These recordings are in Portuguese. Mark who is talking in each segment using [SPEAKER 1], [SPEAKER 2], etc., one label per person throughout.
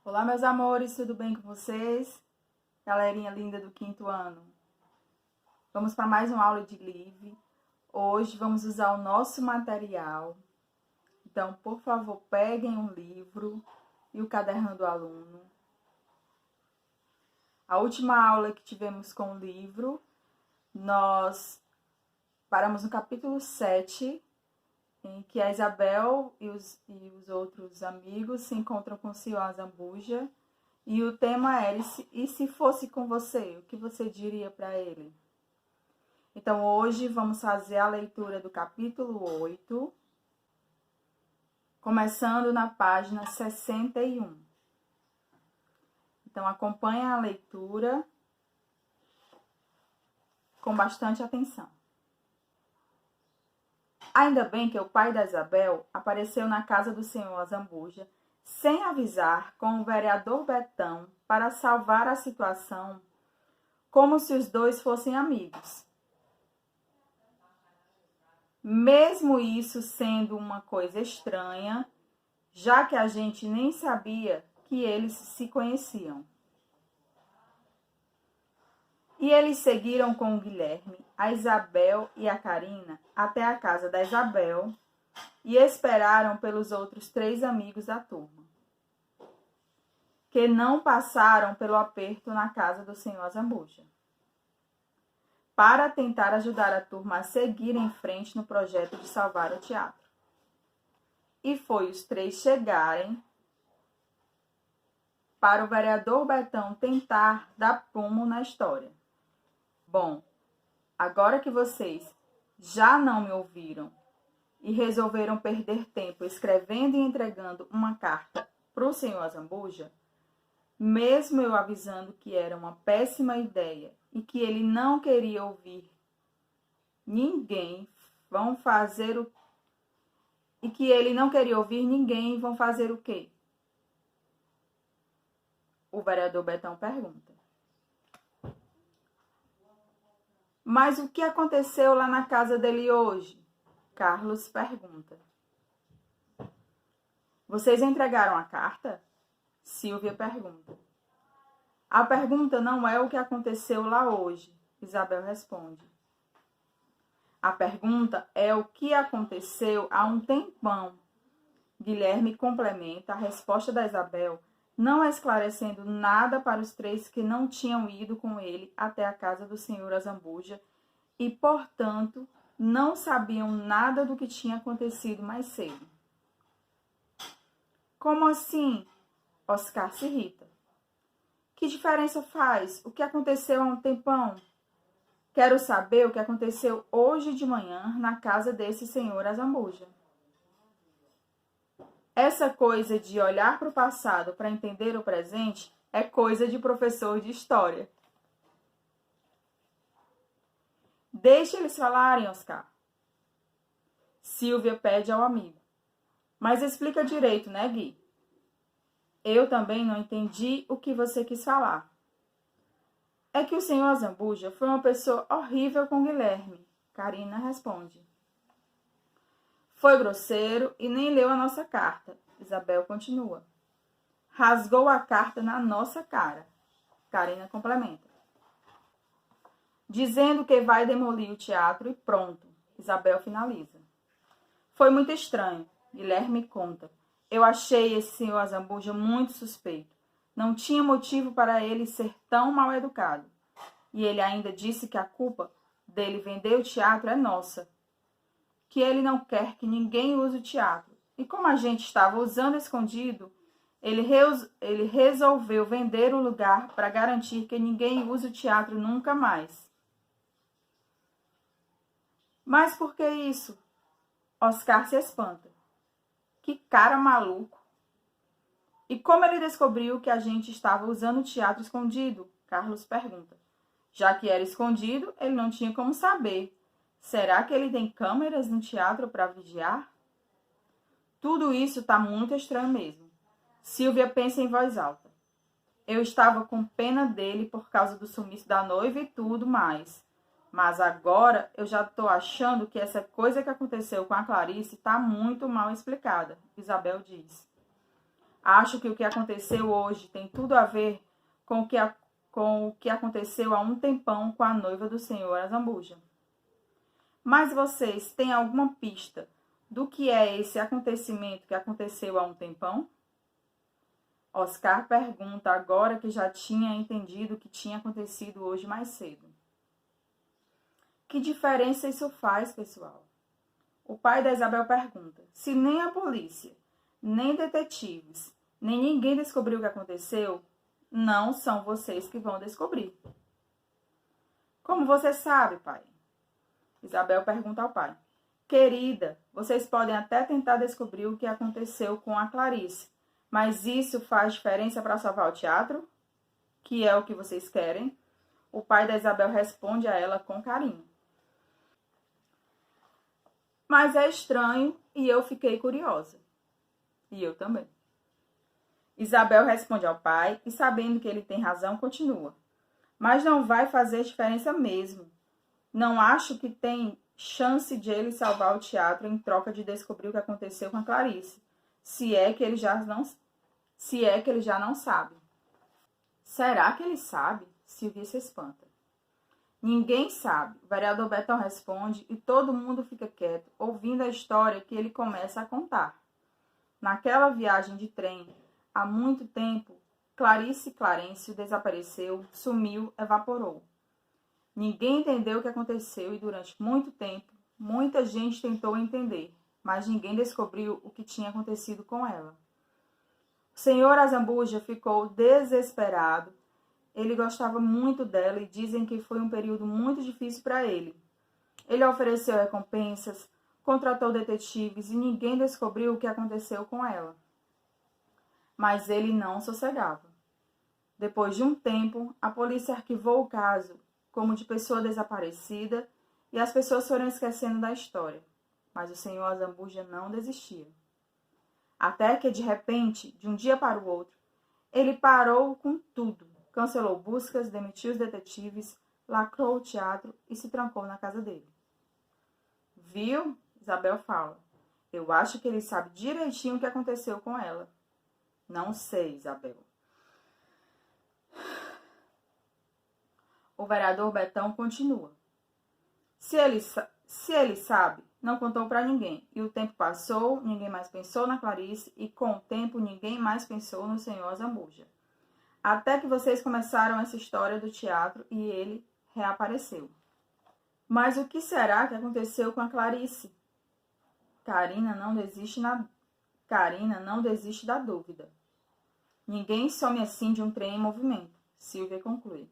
[SPEAKER 1] Olá, meus amores, tudo bem com vocês? Galerinha linda do 5º ano. Vamos para mais uma aula de livre. Hoje vamos usar o nosso material. Então, por favor, peguem um livro e o caderno do aluno. A última aula que tivemos com o livro, nós paramos no capítulo 7, em que a Isabel e os outros amigos se encontram com o senhor Azambuja. E o tema era, e se fosse com você, o que você diria para ele? Então, hoje vamos fazer a leitura do capítulo 8, começando na página 61. Então, acompanhe a leitura com bastante atenção. Ainda bem que o pai da Isabel apareceu na casa do senhor Azambuja, sem avisar, com o vereador Betão, para salvar a situação, como se os dois fossem amigos. Mesmo isso sendo uma coisa estranha, já que a gente nem sabia que eles se conheciam. E eles seguiram com o Guilherme, a Isabel e a Karina até a casa da Isabel e esperaram pelos outros 3 amigos da turma, que não passaram pelo aperto na casa do senhor Azambuja, para tentar ajudar a turma a seguir em frente no projeto de salvar o teatro. E foi os 3 chegarem para o vereador Betão tentar dar prumo na história. Bom, agora que vocês já não me ouviram e resolveram perder tempo escrevendo e entregando uma carta para o senhor Azambuja, mesmo eu avisando que era uma péssima ideia e que ele não queria ouvir ninguém, vão fazer o quê? O vereador Betão pergunta. Mas o que aconteceu lá na casa dele hoje? Carlos pergunta. Vocês entregaram a carta? Silvia pergunta. A pergunta não é o que aconteceu lá hoje, Isabel responde. A pergunta é o que aconteceu há um tempão. Guilherme complementa a resposta da Isabel, não esclarecendo nada para os 3 que não tinham ido com ele até a casa do senhor Azambuja e, portanto, não sabiam nada do que tinha acontecido mais cedo. Como assim? Oscar se irrita. Que diferença faz? O que aconteceu há um tempão? Quero saber o que aconteceu hoje de manhã na casa desse senhor Azambuja. Essa coisa de olhar para o passado para entender o presente é coisa de professor de história. Deixe eles falarem, Oscar. Silvia pede ao amigo. Mas explica direito, né, Gui? Eu também não entendi o que você quis falar. É que o senhor Azambuja foi uma pessoa horrível com Guilherme, Karina responde. Foi grosseiro e nem leu a nossa carta, Isabel continua. Rasgou a carta na nossa cara, Karina complementa. Dizendo que vai demolir o teatro e pronto, Isabel finaliza. Foi muito estranho, Guilherme conta. Eu achei esse senhor Azambuja muito suspeito. Não tinha motivo para ele ser tão mal educado. E ele ainda disse que a culpa dele vender o teatro é nossa. Que ele não quer que ninguém use o teatro. E como a gente estava usando escondido, ele resolveu vender o lugar para garantir que ninguém use o teatro nunca mais. Mas por que isso? Oscar se espanta. Que cara maluco. E como ele descobriu que a gente estava usando o teatro escondido? Carlos pergunta. Já que era escondido, ele não tinha como saber. Será que ele tem câmeras no teatro para vigiar? Tudo isso está muito estranho mesmo. Silvia pensa em voz alta. Eu estava com pena dele por causa do sumiço da noiva e tudo mais. Mas agora eu já estou achando que essa coisa que aconteceu com a Clarice está muito mal explicada, Isabel diz. Acho que o que aconteceu hoje tem tudo a ver com o que aconteceu há um tempão com a noiva do senhor Azambuja. Mas vocês têm alguma pista do que é esse acontecimento que aconteceu há um tempão? Oscar pergunta agora que já tinha entendido o que tinha acontecido hoje mais cedo. Que diferença isso faz, pessoal? O pai da Isabel pergunta. Se nem a polícia, nem detetives, nem ninguém descobriu o que aconteceu, não são vocês que vão descobrir. Como você sabe, pai? Isabel pergunta ao pai. Querida, vocês podem até tentar descobrir o que aconteceu com a Clarice, mas isso faz diferença para salvar o teatro? Que é o que vocês querem? O pai da Isabel responde a ela com carinho. Mas é estranho e eu fiquei curiosa. E eu também. Isabel responde ao pai e, sabendo que ele tem razão, continua. Mas não vai fazer diferença mesmo. Não acho que tem chance de ele salvar o teatro em troca de descobrir o que aconteceu com a Clarice, se é que ele já não sabe. Será que ele sabe? Silvia se espanta. Ninguém sabe. O vereador Betão responde e todo mundo fica quieto, ouvindo a história que ele começa a contar. Naquela viagem de trem, há muito tempo, Clarice Clarencio desapareceu, sumiu, evaporou. Ninguém entendeu o que aconteceu e durante muito tempo, muita gente tentou entender, mas ninguém descobriu o que tinha acontecido com ela. O senhor Azambuja ficou desesperado. Ele gostava muito dela e dizem que foi um período muito difícil para ele. Ele ofereceu recompensas, contratou detetives e ninguém descobriu o que aconteceu com ela. Mas ele não sossegava. Depois de um tempo, a polícia arquivou o caso como de pessoa desaparecida e as pessoas foram esquecendo da história. Mas o senhor Azambuja não desistia. Até que, de repente, de um dia para o outro, ele parou com tudo. Cancelou buscas, demitiu os detetives, lacrou o teatro e se trancou na casa dele. Viu? Isabel fala. Eu acho que ele sabe direitinho o que aconteceu com ela. Não sei, Isabel. O vereador Betão continua. Se ele sabe, não contou para ninguém. E o tempo passou, ninguém mais pensou na Clarice e com o tempo ninguém mais pensou no senhor Azambuja. Até que vocês começaram essa história do teatro e ele reapareceu. Mas o que será que aconteceu com a Clarice? Carina não desiste da dúvida. Ninguém some assim de um trem em movimento, Silvia conclui.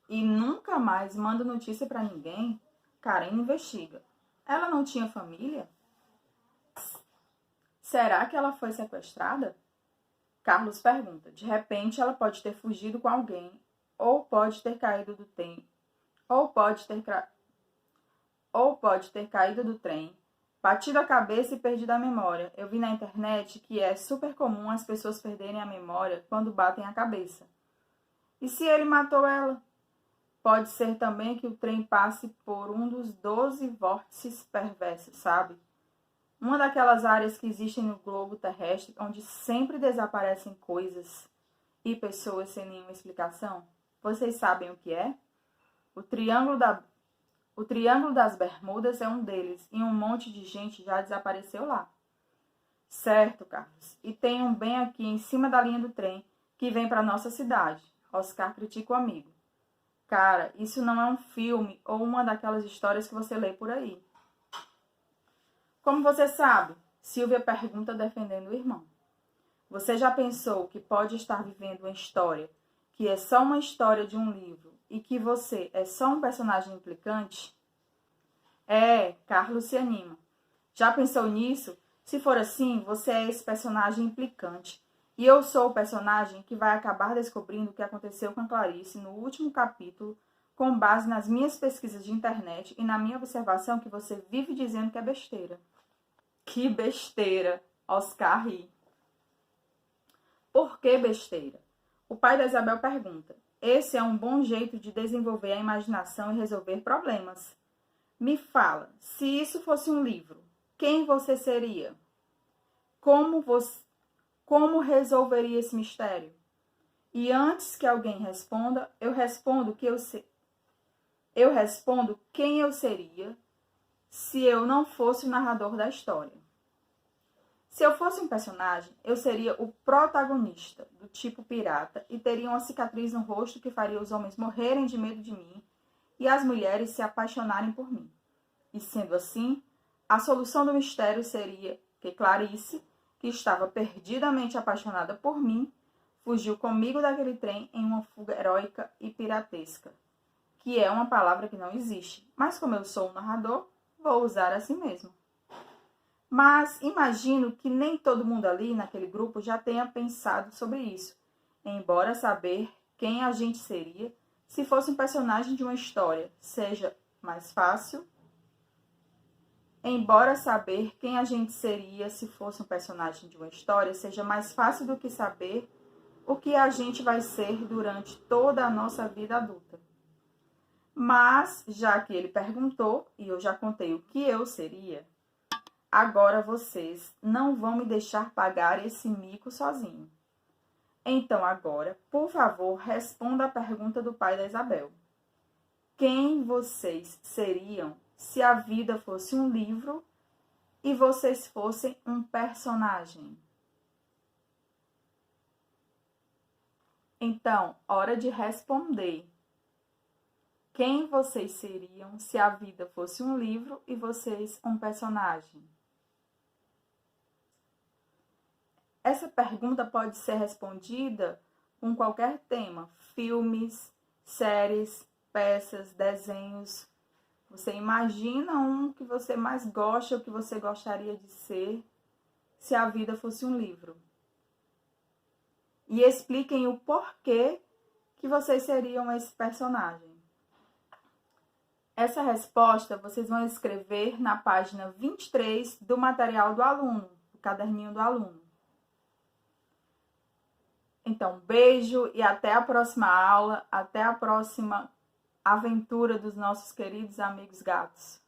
[SPEAKER 1] E nunca mais manda notícia para ninguém? Karina investiga. Ela não tinha família? Será que ela foi sequestrada? Carlos pergunta. De repente, ela pode ter fugido com alguém, ou pode ter caído do trem, batido a cabeça e perdido a memória. Eu vi na internet que é super comum as pessoas perderem a memória quando batem a cabeça. E se ele matou ela? Pode ser também que o trem passe por um dos 12 vórtices perversos, sabe? Uma daquelas áreas que existem no globo terrestre onde sempre desaparecem coisas e pessoas sem nenhuma explicação. Vocês sabem o que é? O Triângulo das Bermudas é um deles e um monte de gente já desapareceu lá. Certo, Carlos. E tem um bem aqui em cima da linha do trem que vem para nossa cidade. Oscar critica o amigo. Cara, isso não é um filme ou uma daquelas histórias que você lê por aí. Como você sabe? Silvia pergunta defendendo o irmão. Você já pensou que pode estar vivendo uma história que é só uma história de um livro e que você é só um personagem implicante? Carlos se anima. Já pensou nisso? Se for assim, você é esse personagem implicante. E eu sou o personagem que vai acabar descobrindo o que aconteceu com a Clarice no último capítulo, com base nas minhas pesquisas de internet e na minha observação que você vive dizendo que é besteira. Que besteira! Oscar ri. Por que besteira? O pai da Isabel pergunta. Esse é um bom jeito de desenvolver a imaginação e resolver problemas. Me fala, se isso fosse um livro, quem você seria? como resolveria esse mistério? E antes que alguém responda, eu respondo quem eu seria se eu não fosse o narrador da história. Se eu fosse um personagem, eu seria o protagonista, do tipo pirata, e teria uma cicatriz no rosto que faria os homens morrerem de medo de mim e as mulheres se apaixonarem por mim. E sendo assim, a solução do mistério seria que Clarice, que estava perdidamente apaixonada por mim, fugiu comigo daquele trem em uma fuga heróica e piratesca, que é uma palavra que não existe, mas como eu sou um narrador, vou usar assim mesmo. Mas imagino que nem todo mundo ali naquele grupo já tenha pensado sobre isso, embora saber quem a gente seria se fosse um personagem de uma história seja mais fácil. Embora saber quem a gente seria se fosse um personagem de uma história seja mais fácil do que saber o que a gente vai ser durante toda a nossa vida adulta. Mas, já que ele perguntou e eu já contei o que eu seria, agora vocês não vão me deixar pagar esse mico sozinho. Então agora, por favor, responda a pergunta do pai da Isabel. Quem vocês seriam se a vida fosse um livro e vocês fossem um personagem? Então, hora de responder. Quem vocês seriam se a vida fosse um livro e vocês um personagem? Essa pergunta pode ser respondida com qualquer tema: filmes, séries, peças, desenhos. Você imagina um que você mais gosta ou que você gostaria de ser se a vida fosse um livro. E expliquem o porquê que vocês seriam esse personagem. Essa resposta vocês vão escrever na página 23 do material do aluno, do caderninho do aluno. Então, beijo e até a próxima aula, até a próxima aventura dos nossos queridos amigos gatos.